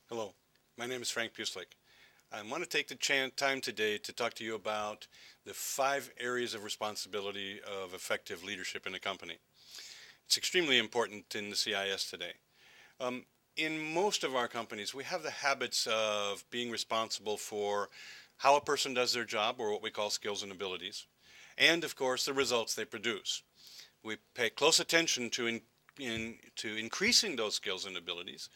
Hello, my name is Frank Pucelik. I want to take the time today to talk to you about the 5 areas of responsibility of effective leadership in a company. It's extremely important in the CIS today. Um, in most of our companies, we have the habits of being responsible for how a person does their job, or what we call skills and abilities, and of course the results they produce. We pay close attention to increasing those skills and abilities,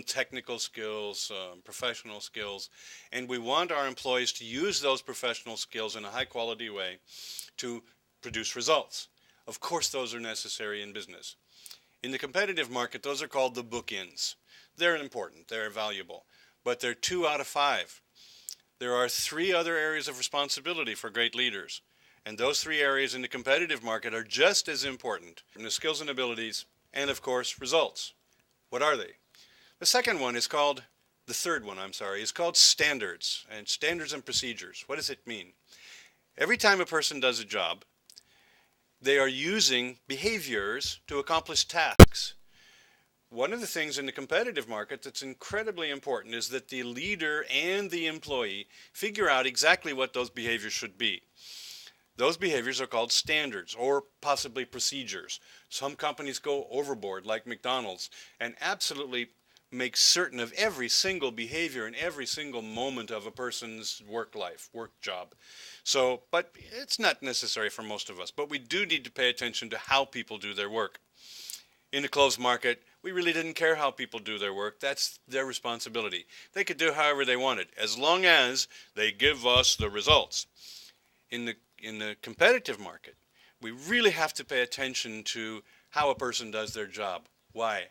technical skills, professional skills, and we want our employees to use those professional skills in a high quality way to produce results. Of course, those are necessary in business. In the competitive market, those are called the bookends. They're important, they're valuable, but they're 2 out of 5. There are 3 other areas of responsibility for great leaders. And those 3 areas in the competitive market are just as important in the skills and abilities and, of course, results. What are they? The third one, is called standards and procedures. What does it mean? Every time a person does a job, they are using behaviors to accomplish tasks. One of the things in the competitive market that's incredibly important is that the leader and the employee figure out exactly what those behaviors should be. Those behaviors are called standards or possibly procedures. Some companies go overboard, like McDonald's, and absolutely make certain of every single behavior in every single moment of a person's work life, work job. But it's not necessary for most of us. But we do need to pay attention to how people do their work. In the closed market, we really didn't care how people do their work. That's their responsibility. They could do however they wanted, as long as they give us the results. In the competitive market, we really have to pay attention to how a person does their job. Why?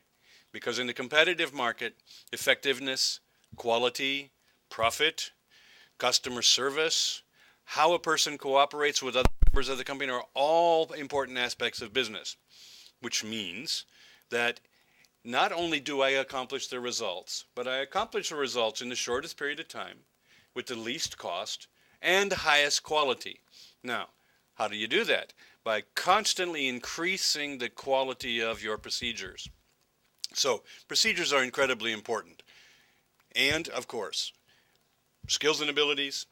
Because in the competitive market, effectiveness, quality, profit, customer service, how a person cooperates with other members of the company are all important aspects of business, which means that not only do I accomplish the results, but I accomplish the results in the shortest period of time with the least cost and highest quality. Now, how do you do that? By constantly increasing the quality of your procedures. So, procedures are incredibly important. And, of course, skills and abilities,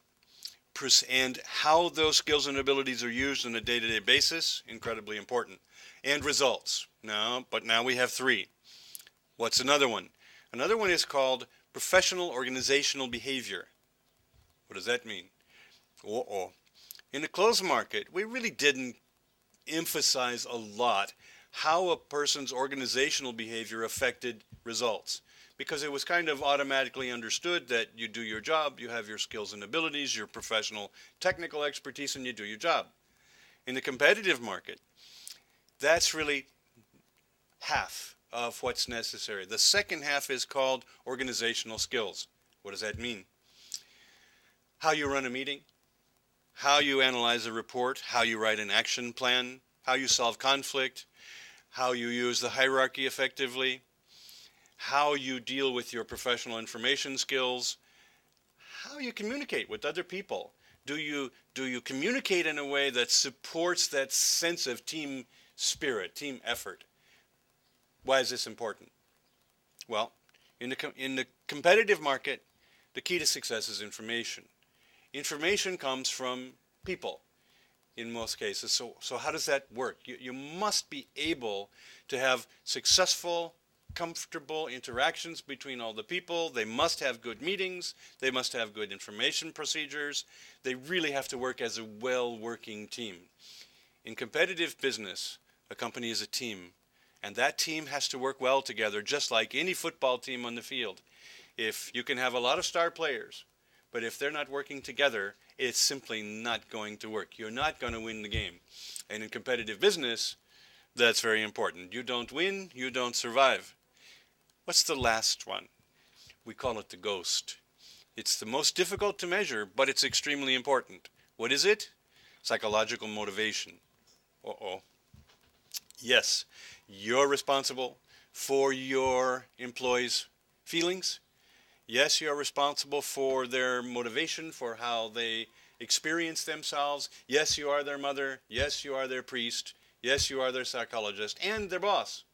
and how those skills and abilities are used on a day-to-day basis, incredibly important. And results. But now we have 3. What's another one? Another one is called professional organizational behavior. What does that mean? In the closed market, we really didn't emphasize a lot how a person's organizational behavior affected results, because it was kind of automatically understood that you do your job, you have your skills and abilities, your professional technical expertise, and you do your job. In the competitive market, that's really half of what's necessary. The second half is called organizational skills. What does that mean? How you run a meeting, how you analyze a report, how you write an action plan, how you solve conflict, how you use the hierarchy effectively, how you deal with your professional information skills, how you communicate with other people. Do you communicate in a way that supports that sense of team spirit, team effort? Why is this important? Well, in the competitive market, the key to success is information. Information comes from people in most cases. So how does that work? You must be able to have successful, comfortable interactions between all the people. They must have good meetings. They must have good information procedures. They really have to work as a well-working team. In competitive business, a company is a team, and that team has to work well together, just like any football team on the field. If you can have a lot of star players, but if they're not working together, it's simply not going to work. You're not going to win the game. And in competitive business, that's very important. You don't win, you don't survive. What's the last one? We call it the ghost. It's the most difficult to measure, but it's extremely important. What is it? Psychological motivation. Uh-oh. Yes, you're responsible for your employees' feelings. Yes, you're responsible for their motivation, for how they experience themselves. Yes, you are their mother. Yes, you are their priest. Yes, you are their psychologist and their boss.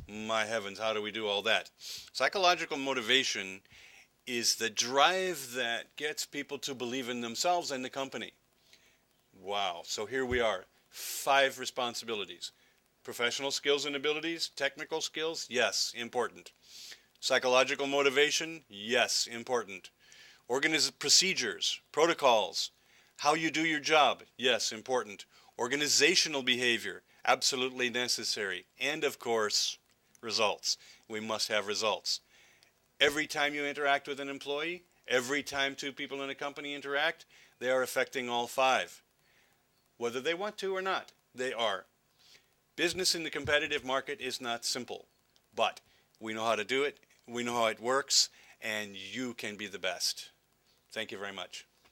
My heavens, how do we do all that? Psychological motivation is the drive that gets people to believe in themselves and the company. Wow. So here we are. 5 responsibilities. Professional skills and abilities, technical skills, yes, important. Psychological motivation, yes, important. Procedures, protocols, how you do your job, yes, important. Organizational behavior, absolutely necessary. And of course, results. We must have results. Every time you interact with an employee, every time 2 people in a company interact, they are affecting all 5. Whether they want to or not, they are. Business in the competitive market is not simple, but we know how to do it, we know how it works, and you can be the best. Thank you very much.